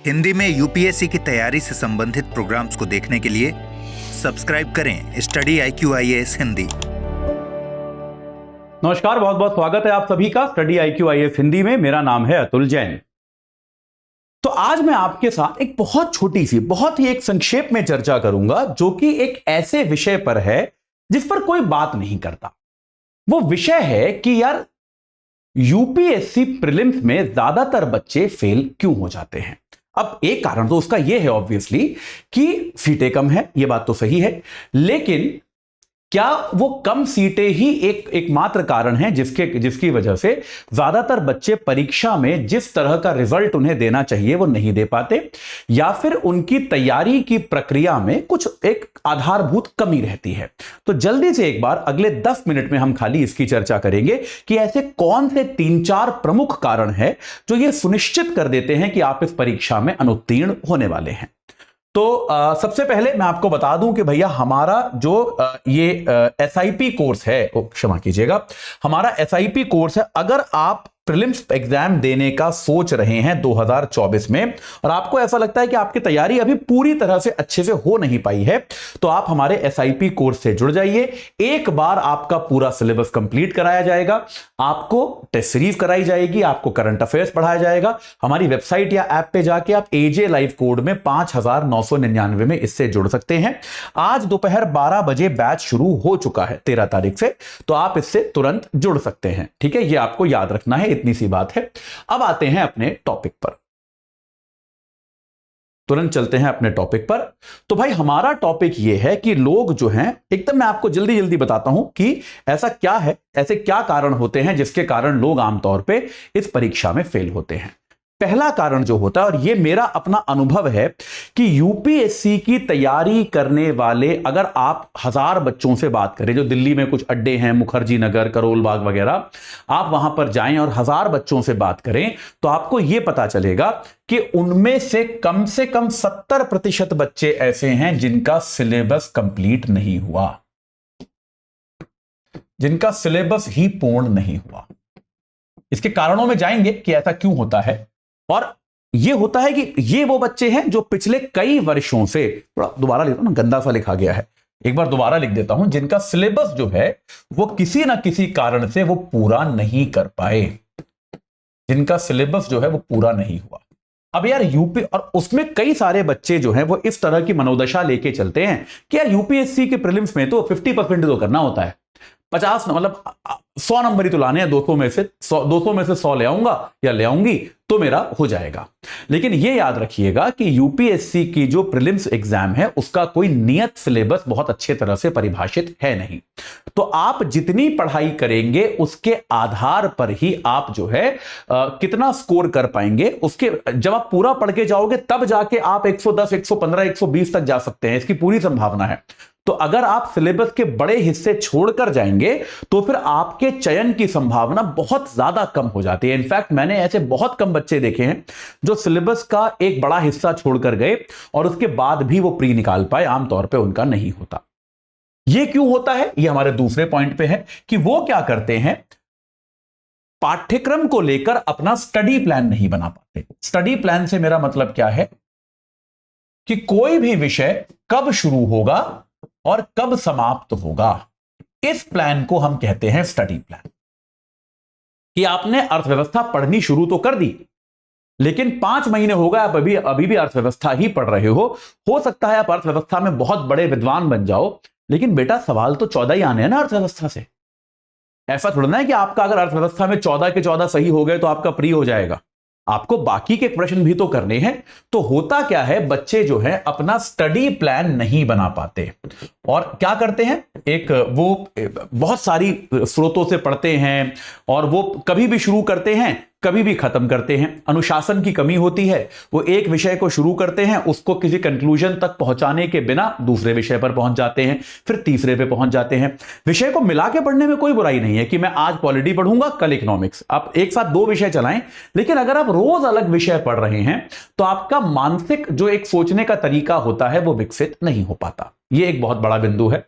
हिंदी में यूपीएससी की तैयारी से संबंधित प्रोग्राम्स को देखने के लिए सब्सक्राइब करें स्टडी IQ-IAS हिंदी। नमस्कार, बहुत बहुत स्वागत है आप सभी का स्टडी IQ-IAS हिंदी में। मेरा नाम है अतुल जैन। तो आज मैं आपके साथ एक बहुत छोटी सी, बहुत ही एक संक्षेप में चर्चा करूंगा जो कि एक ऐसे विषय पर है जिस पर कोई बात नहीं करता। वो विषय है कि यार यूपीएससी प्रीलिम्स में ज्यादातर बच्चे फेल क्यों हो जाते हैं। अब एक कारण तो उसका यह है ऑब्वियसली कि सीटें कम है, यह बात तो सही है, लेकिन क्या वो कम सीटें ही एकमात्र कारण है जिसकी वजह से ज्यादातर बच्चे परीक्षा में जिस तरह का रिजल्ट उन्हें देना चाहिए वो नहीं दे पाते, या फिर उनकी तैयारी की प्रक्रिया में कुछ एक आधारभूत कमी रहती है? तो जल्दी से एक बार अगले 10 मिनट में हम खाली इसकी चर्चा करेंगे कि ऐसे कौन से 3-4 प्रमुख कारण है जो ये सुनिश्चित कर देते हैं कि आप इस परीक्षा में अनुत्तीर्ण होने वाले हैं। तो सबसे पहले मैं आपको बता दूं कि भैया हमारा जो ये SIP कोर्स है, क्षमा कीजिएगा, हमारा SIP कोर्स है। अगर आप प्रीलिम्स एग्जाम देने का सोच रहे हैं 2024 में और आपको ऐसा लगता है कि आपकी तैयारी अभी पूरी तरह से अच्छे से हो नहीं पाई है, तो आप हमारे SIP कोर्स से जुड़ जाइए। एक बार आपका पूरा सिलेबस कंप्लीट कराया जाएगा, आपको टेस्ट सीरीज कराई जाएगी, आपको करंट अफेयर्स पढ़ाया जाएगा। हमारी वेबसाइट या ऐप पे जाके आप AJ लाइव कोड में 5999 में इससे जुड़ सकते हैं। आज दोपहर 12 बजे बैच शुरू हो चुका है 13 तारीख से, तो आप इससे तुरंत जुड़ सकते हैं। ठीक है, ये आपको याद रखना है, इतनी सी बात है। अब आते हैं अपने टॉपिक पर, तुरंत चलते हैं अपने टॉपिक पर। तो भाई हमारा टॉपिक यह है कि लोग जो हैं, एकदम मैं आपको जल्दी जल्दी बताता हूं कि ऐसा क्या है, ऐसे क्या कारण होते हैं जिसके कारण लोग आमतौर पे इस परीक्षा में फेल होते हैं। पहला कारण जो होता है, और यह मेरा अपना अनुभव है, कि यूपीएससी की तैयारी करने वाले अगर आप 1000 बच्चों से बात करें, जो दिल्ली में कुछ अड्डे हैं, मुखर्जी नगर, करोल बाग वगैरह, आप वहां पर जाएं और 1000 बच्चों से बात करें तो आपको यह पता चलेगा कि उनमें से कम 70% बच्चे ऐसे हैं जिनका सिलेबस कंप्लीट नहीं हुआ, जिनका सिलेबस ही पूर्ण नहीं हुआ। इसके कारणों में जाएंगे कि ऐसा क्यों होता है। और यह होता है कि ये वो बच्चे हैं जो पिछले कई वर्षों से, थोड़ा दोबारा लिखता हूं ना, गंदा सा लिखा गया है, एक बार दोबारा लिख देता हूं, जिनका सिलेबस जो है वो किसी ना किसी कारण से वो पूरा नहीं कर पाए, जिनका सिलेबस जो है वो पूरा नहीं हुआ। अब यार यूपी, और उसमें कई सारे बच्चे जो हैं वो इस तरह की मनोदशा लेके चलते हैं कि यार यूपीएससी के प्रीलिम्स में तो 50% तो करना होता है, 50 मतलब 100 नंबर ही तो लाने हैं, 200 में से 100 ले आऊंगा या ले आऊंगी तो मेरा हो जाएगा। लेकिन यह याद रखिएगा कि यूपीएससी की जो प्रीलिम्स एग्जाम है उसका कोई नियत सिलेबस बहुत अच्छे तरह से परिभाषित है नहीं। तो आप जितनी पढ़ाई करेंगे उसके आधार पर ही आप जो है कितना स्कोर कर पाएंगे। उसके जब आप पूरा पढ़ के जाओगे तब जाके आप 110, 115, 120 तक जा सकते हैं, इसकी पूरी संभावना है। तो अगर आप सिलेबस के बड़े हिस्से छोड़कर जाएंगे तो फिर आपके चयन की संभावना बहुत ज्यादा कम हो जाती है। इनफैक्ट मैंने ऐसे बहुत कम बच्चे देखे हैं जो सिलेबस का एक बड़ा हिस्सा छोड़कर गए और उसके बाद भी वो प्री निकाल पाए, आमतौर पे उनका नहीं होता। ये क्यों होता है, ये हमारे दूसरे पॉइंट पे है कि वो क्या करते हैं, पाठ्यक्रम को लेकर अपना स्टडी प्लान नहीं बना पाते। स्टडी प्लान से मेरा मतलब क्या है कि कोई भी विषय कब शुरू होगा और कब समाप्त होगा, इस प्लान को हम कहते हैं स्टडी प्लान। कि आपने अर्थव्यवस्था पढ़नी शुरू तो कर दी, लेकिन 5 महीने हो गए आप अभी भी अर्थव्यवस्था ही पढ़ रहे हो सकता है आप अर्थव्यवस्था में बहुत बड़े विद्वान बन जाओ, लेकिन बेटा सवाल तो 14 ही आने हैं ना अर्थव्यवस्था से। ऐसा थोड़ा ना है कि आपका अगर अर्थव्यवस्था में 14 के 14 सही हो गए तो आपका प्री हो जाएगा, आपको बाकी के प्रश्न भी तो करने हैं। तो होता क्या है, बच्चे जो है अपना स्टडी प्लान नहीं बना पाते और क्या करते हैं, वो बहुत सारी स्रोतों से पढ़ते हैं और वो कभी भी शुरू करते हैं कभी भी खत्म करते हैं। अनुशासन की कमी होती है, वो एक विषय को शुरू करते हैं, उसको किसी कंक्लूजन तक पहुंचाने के बिना दूसरे विषय पर पहुंच जाते हैं, फिर तीसरे पे पहुंच जाते हैं। विषय को मिला के पढ़ने में कोई बुराई नहीं है कि मैं आज पॉलिटी पढ़ूंगा कल इकोनॉमिक्स, आप एक साथ 2 विषय चलाएं, लेकिन अगर आप रोज अलग विषय पढ़ रहे हैं तो आपका मानसिक जो एक सोचने का तरीका होता है वो विकसित नहीं हो पाता। ये एक बहुत बड़ा बिंदु है।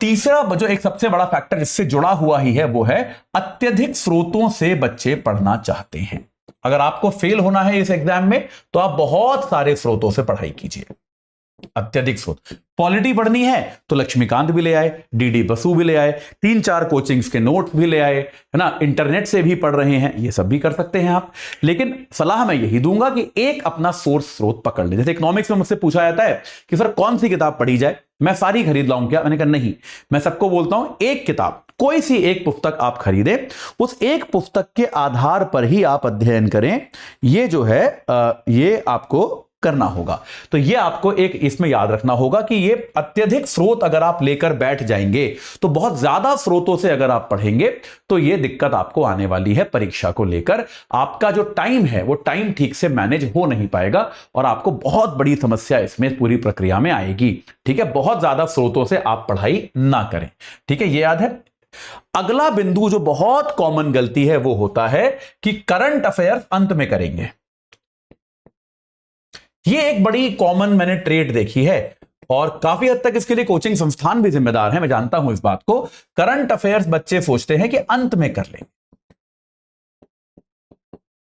तीसरा जो एक सबसे बड़ा फैक्टर इससे जुड़ा हुआ ही है वो है अत्यधिक स्रोतों से बच्चे पढ़ना चाहते हैं। अगर आपको फेल होना है इस एग्जाम में तो आप बहुत सारे स्रोतों से पढ़ाई कीजिए, अत्यधिक स्रोत। पॉलिटी पढ़नी है तो लक्ष्मीकांत भी ले आए, डीडी बसु भी ले आए, 3-4 कोचिंग्स के नोट्स भी ले आए, है ना, इंटरनेट से भी पढ़ रहे हैं, ये सब भी कर सकते हैं आप। लेकिन सलाह मैं यही दूंगा कि एक अपना सोर्स स्रोत पकड़ ले। जैसे इकोनॉमिक्स में मुझसे पूछा जाता है कि सर कौन सी किताब पढ़ी जाए, मैं सारी खरीद लाऊं क्या? मैंने कहा नहीं, मैं सबको बोलता हूं एक किताब, कोई सी एक पुस्तक आप खरीदें, उस एक पुस्तक के आधार पर ही आप अध्ययन करें। ये जो है ये आपको करना होगा। तो ये आपको एक इसमें याद रखना होगा कि ये अत्यधिक स्रोत अगर आप लेकर बैठ जाएंगे तो बहुत ज्यादा स्रोतों से अगर आप पढ़ेंगे तो ये दिक्कत आपको आने वाली है परीक्षा को लेकर। आपका जो टाइम है वो टाइम ठीक से मैनेज हो नहीं पाएगा और आपको बहुत बड़ी समस्या इसमें पूरी प्रक्रिया में आएगी। ठीक है, बहुत ज्यादा स्रोतों से आप पढ़ाई ना करें। ठीक है, ये याद है। अगला बिंदु जो बहुत कॉमन गलती है वो होता है कि करंट अफेयर्स अंत में करेंगे। ये एक बड़ी कॉमन मैंने ट्रेड देखी है और काफी हद तक इसके लिए कोचिंग संस्थान भी जिम्मेदार है, मैं जानता हूं इस बात को। करंट अफेयर्स बच्चे सोचते हैं कि अंत में कर लेंगे,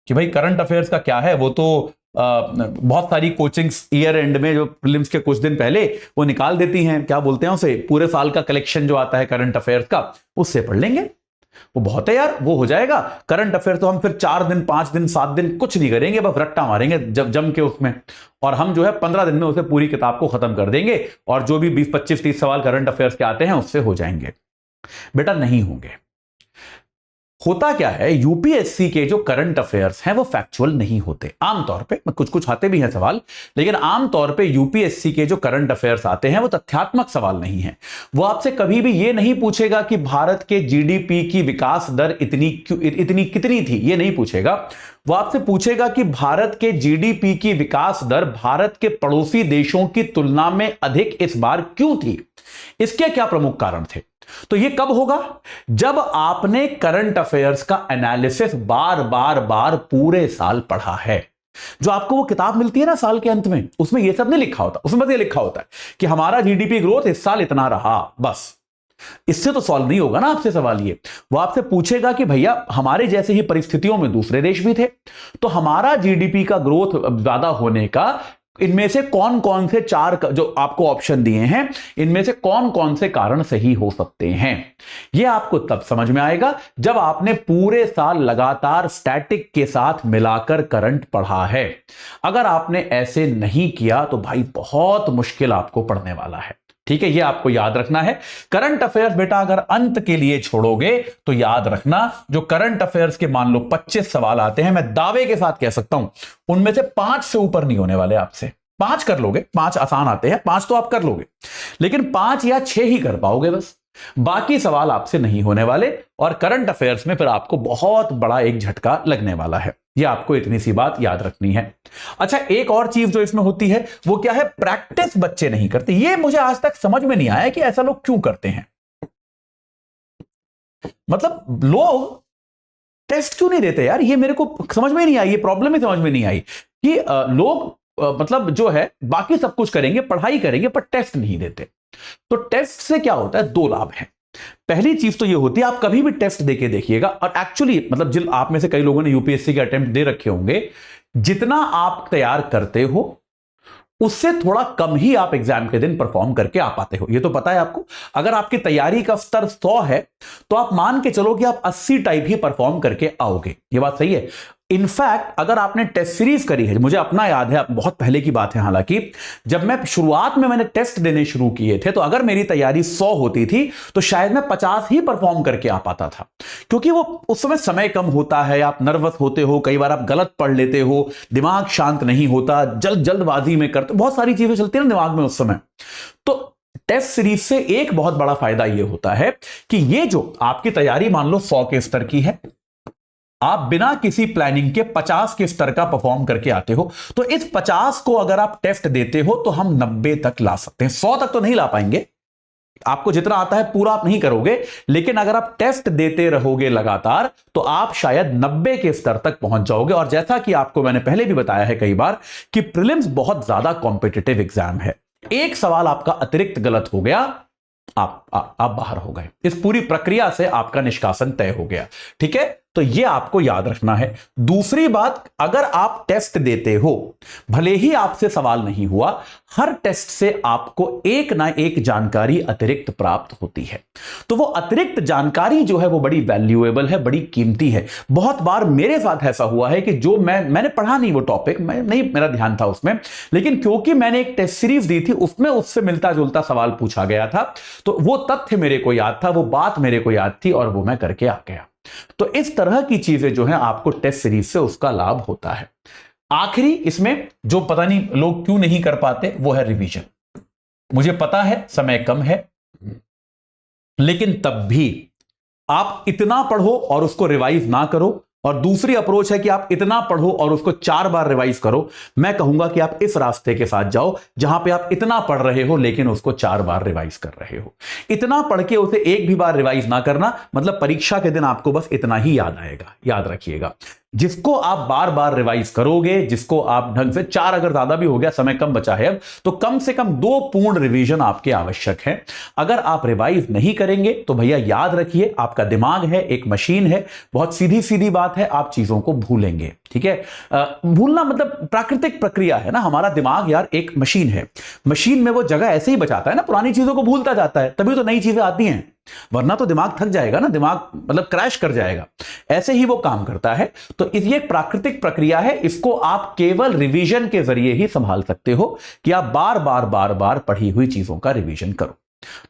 कि भाई करंट अफेयर्स का क्या है, वो तो बहुत सारी कोचिंग्स ईयर एंड में जो प्रीलिम्स के कुछ दिन पहले वो निकाल देती हैं, क्या बोलते हैं उसे, पूरे साल का कलेक्शन जो आता है करंट अफेयर्स का, उससे पढ़ लेंगे, वो बहुत है यार, वो हो जाएगा। करंट अफेयर तो हम फिर 4 दिन 5 दिन 7 दिन कुछ नहीं करेंगे, बस रट्टा मारेंगे जब जम के उसमें, और हम जो है 15 दिन में उसे पूरी किताब को खत्म कर देंगे और जो भी 20 25 30 सवाल करंट अफेयर्स के आते हैं उससे हो जाएंगे। बेटा नहीं होंगे। होता क्या है, यूपीएससी के जो करंट अफेयर्स हैं वो फैक्चुअल नहीं होते आमतौर पे, कुछ कुछ आते भी हैं सवाल, लेकिन आमतौर पे यूपीएससी के जो करंट अफेयर्स आते हैं वो तथ्यात्मक सवाल नहीं है। वो आपसे कभी भी ये नहीं पूछेगा कि भारत के जीडीपी की विकास दर इतनी कितनी थी, ये नहीं पूछेगा। वो आपसे पूछेगा कि भारत के जीडीपी की विकास दर भारत के पड़ोसी देशों की तुलना में अधिक इस बार क्यों थी, इसके क्या प्रमुख कारण थे। तो ये कब होगा, जब आपने करंट अफेयर्स का एनालिसिस बार बार पूरे साल पढ़ा है। जो आपको वो किताब मिलती है ना साल के अंत में, उसमें ये सब नहीं लिखा होता, उसमें बस ये लिखा होता है कि हमारा जीडीपी ग्रोथ इस साल इतना रहा, बस। इससे तो सॉल्व नहीं होगा ना आपसे सवाल। ये वो आपसे पूछेगा कि भैया हमारे जैसे ही परिस्थितियों में दूसरे देश भी थे, तो हमारा जीडीपी का ग्रोथ ज्यादा होने का इनमें से कौन कौन से 4 जो आपको ऑप्शन दिए हैं, इनमें से कौन कौन से कारण सही हो सकते हैं। यह आपको तब समझ में आएगा जब आपने पूरे साल लगातार स्टैटिक के साथ मिलाकर करंट पढ़ा है। अगर आपने ऐसे नहीं किया तो भाई बहुत मुश्किल आपको पढ़ने वाला है। ठीक है, ये आपको याद रखना है। करंट अफेयर्स बेटा अगर अंत के लिए छोड़ोगे तो याद रखना, जो करंट अफेयर्स के मान लो 25 सवाल आते हैं, मैं दावे के साथ कह सकता हूं उनमें से 5 से ऊपर नहीं होने वाले आपसे। 5 कर लोगे, 5 आसान आते हैं, 5 तो आप कर लोगे, लेकिन 5 या 6 ही कर पाओगे बस, बाकी सवाल आपसे नहीं होने वाले। और करंट अफेयर्स में फिर आपको बहुत बड़ा एक झटका लगने वाला है। यह आपको इतनी सी बात याद रखनी है। अच्छा, एक और चीज जो इसमें होती है वो क्या है, प्रैक्टिस बच्चे नहीं करते। ये मुझे आज तक समझ में नहीं आया कि ऐसा लोग क्यों करते हैं। मतलब लोग टेस्ट क्यों नहीं देते यार, ये मेरे को समझ में नहीं आई, ये प्रॉब्लम ही समझ में नहीं आई कि लोग मतलब जो है बाकी सब कुछ करेंगे, पढ़ाई करेंगे, पर टेस्ट नहीं देते। तो टेस्ट से क्या होता है, 2 लाभ हैं। पहली चीज तो ये होती है, आप कभी भी टेस्ट देके देखिएगा, और एक्चुअली मतलब जिन आप में से कई लोगों ने यूपीएससी के अटेम्प्ट दे रखे होंगे, जितना आप तैयार करते हो उससे थोड़ा कम ही आप एग्जाम के दिन परफॉर्म करके आ पाते हो, ये तो पता है आपको। अगर आपकी तैयारी का स्तर 100 है तो आप मान के चलो कि आप 80 टाइप ही परफॉर्म करके आओगे, ये बात सही है। इनफैक्ट अगर आपने टेस्ट सीरीज करी है, मुझे अपना याद है, बहुत पहले की बात है हालांकि, जब मैं शुरुआत में मैंने टेस्ट देने शुरू किए थे तो अगर मेरी तैयारी 100 होती थी तो शायद मैं 50 ही परफॉर्म करके आ पाता था, क्योंकि वो उस समय कम होता है, आप नर्वस होते हो, कई बार आप गलत पढ़ लेते हो, दिमाग शांत नहीं होता, जल्दबाजी में करते, बहुत सारी चीजें चलती है ना दिमाग में उस समय। तो टेस्ट सीरीज से एक बहुत बड़ा फायदा यह होता है कि ये जो आपकी तैयारी मान लो 100 के स्तर की है, आप बिना किसी प्लानिंग के 50 के स्तर का परफॉर्म करके आते हो, तो इस 50 को अगर आप टेस्ट देते हो तो हम 90 तक ला सकते हैं। 100 तक तो नहीं ला पाएंगे, आपको जितना आता है पूरा आप नहीं करोगे, लेकिन अगर आप टेस्ट देते रहोगे लगातार तो आप शायद 90 के स्तर तक पहुंच जाओगे। और जैसा कि आपको मैंने पहले भी बताया है कई बार कि प्रीलिम्स बहुत ज्यादा कॉम्पिटिटिव एग्जाम है। एक सवाल आपका अतिरिक्त गलत हो गया, आप बाहर हो गए, इस पूरी प्रक्रिया से आपका निष्कासन तय हो गया। ठीक है, तो ये आपको याद रखना है। दूसरी बात, अगर आप टेस्ट देते हो, भले ही आपसे सवाल नहीं हुआ, हर टेस्ट से आपको एक ना एक जानकारी अतिरिक्त प्राप्त होती है। तो वो अतिरिक्त जानकारी जो है वो बड़ी वैल्यूएबल है, बड़ी कीमती है। बहुत बार मेरे साथ ऐसा हुआ है कि जो मैंने पढ़ा नहीं वो टॉपिक, मेरा ध्यान था उसमें, लेकिन क्योंकि मैंने एक टेस्ट सीरीज दी थी उसमें उससे मिलता जुलता सवाल पूछा गया था, तो वो तथ्य मेरे को याद था, वो बात मेरे को याद थी और वो मैं करके आ गया। तो इस तरह की चीजें जो है आपको टेस्ट सीरीज से उसका लाभ होता है। आखिरी इसमें जो पता नहीं लोग क्यों नहीं कर पाते वो है रिवीजन। मुझे पता है समय कम है, लेकिन तब भी आप इतना पढ़ो और उसको रिवाइज ना करो, और दूसरी अप्रोच है कि आप इतना पढ़ो और उसको 4 बार रिवाइज करो। मैं कहूंगा कि आप इस रास्ते के साथ जाओ जहां पे आप इतना पढ़ रहे हो लेकिन उसको 4 बार रिवाइज कर रहे हो। इतना पढ़ के उसे एक भी बार रिवाइज ना करना, मतलब परीक्षा के दिन आपको बस इतना ही याद आएगा। याद रखिएगा, जिसको आप बार बार रिवाइज करोगे, जिसको आप ढंग से 4, अगर ज्यादा भी हो गया, समय कम बचा है अब, तो कम से कम 2 पूर्ण रिवीजन आपके आवश्यक है। अगर आप रिवाइज नहीं करेंगे तो भैया याद रखिए, आपका दिमाग है एक मशीन है, बहुत सीधी सीधी बात है, आप चीजों को भूलेंगे। ठीक है, भूलना मतलब प्राकृतिक प्रक्रिया है ना, हमारा दिमाग यार एक मशीन है, मशीन में वो जगह ऐसे ही बचाता है ना, पुरानी चीजों को भूलता जाता है, तभी तो नई चीजें आती हैं, वरना तो दिमाग थक जाएगा ना, दिमाग मतलब क्रैश कर जाएगा। ऐसे ही वो काम करता है। तो ये एक प्राकृतिक प्रक्रिया है, इसको आप केवल रिवीजन के जरिए ही संभाल सकते हो कि आप बार बार पढ़ी हुई चीजों का रिवीजन करो।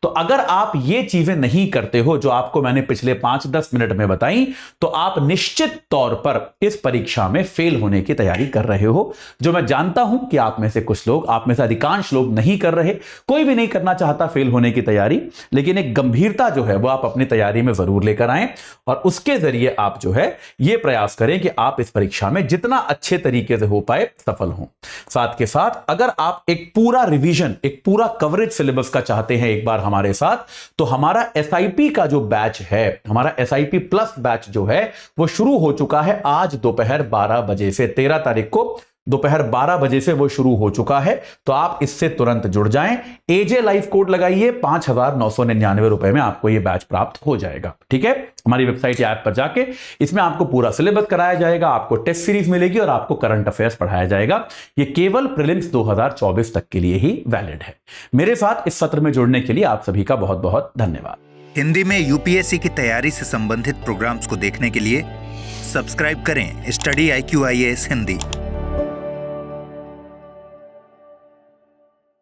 तो अगर आप ये चीजें नहीं करते हो जो आपको मैंने पिछले 5-10 मिनट में बताई, तो आप निश्चित तौर पर इस परीक्षा में फेल होने की तैयारी कर रहे हो, जो मैं जानता हूं कि आप में से कुछ लोग, आप में से अधिकांश लोग नहीं कर रहे। कोई भी नहीं करना चाहता फेल होने की तैयारी, लेकिन एक गंभीरता जो है वो आप अपनी तैयारी में जरूर लेकर आए, और उसके जरिए आप जो है ये प्रयास करें कि आप इस परीक्षा में जितना अच्छे तरीके से हो पाए सफल हों। साथ के साथ अगर आप एक पूरा रिवीजन, एक पूरा कवरेज सिलेबस का चाहते हैं एक बार हमारे साथ, तो हमारा एसआईपी का जो बैच है, हमारा एसआईपी प्लस बैच जो है वो शुरू हो चुका है आज दोपहर 12 बजे से। 13 तारीख को दोपहर 12 बजे से वो शुरू हो चुका है, तो आप इससे तुरंत जुड़ जाएं। एजे लाइव कोड लगाइए, 5,999 रुपए में आपको ये बैच प्राप्त हो जाएगा। ठीक है, हमारी वेबसाइट या ऐप पर जाके इसमें आपको पूरा सिलेबस कराया जाएगा, आपको टेस्ट सीरीज मिलेगी और आपको करंट अफेयर्स पढ़ाया जाएगा। ये केवल प्रीलिम्स 2024 तक के लिए ही वैलिड है। मेरे साथ इस सत्र में जुड़ने के लिए आप सभी का बहुत बहुत धन्यवाद। हिंदी में यूपीएससी की तैयारी से संबंधित प्रोग्राम्स को देखने के लिए सब्सक्राइब करें स्टडी IQ IAS हिंदी।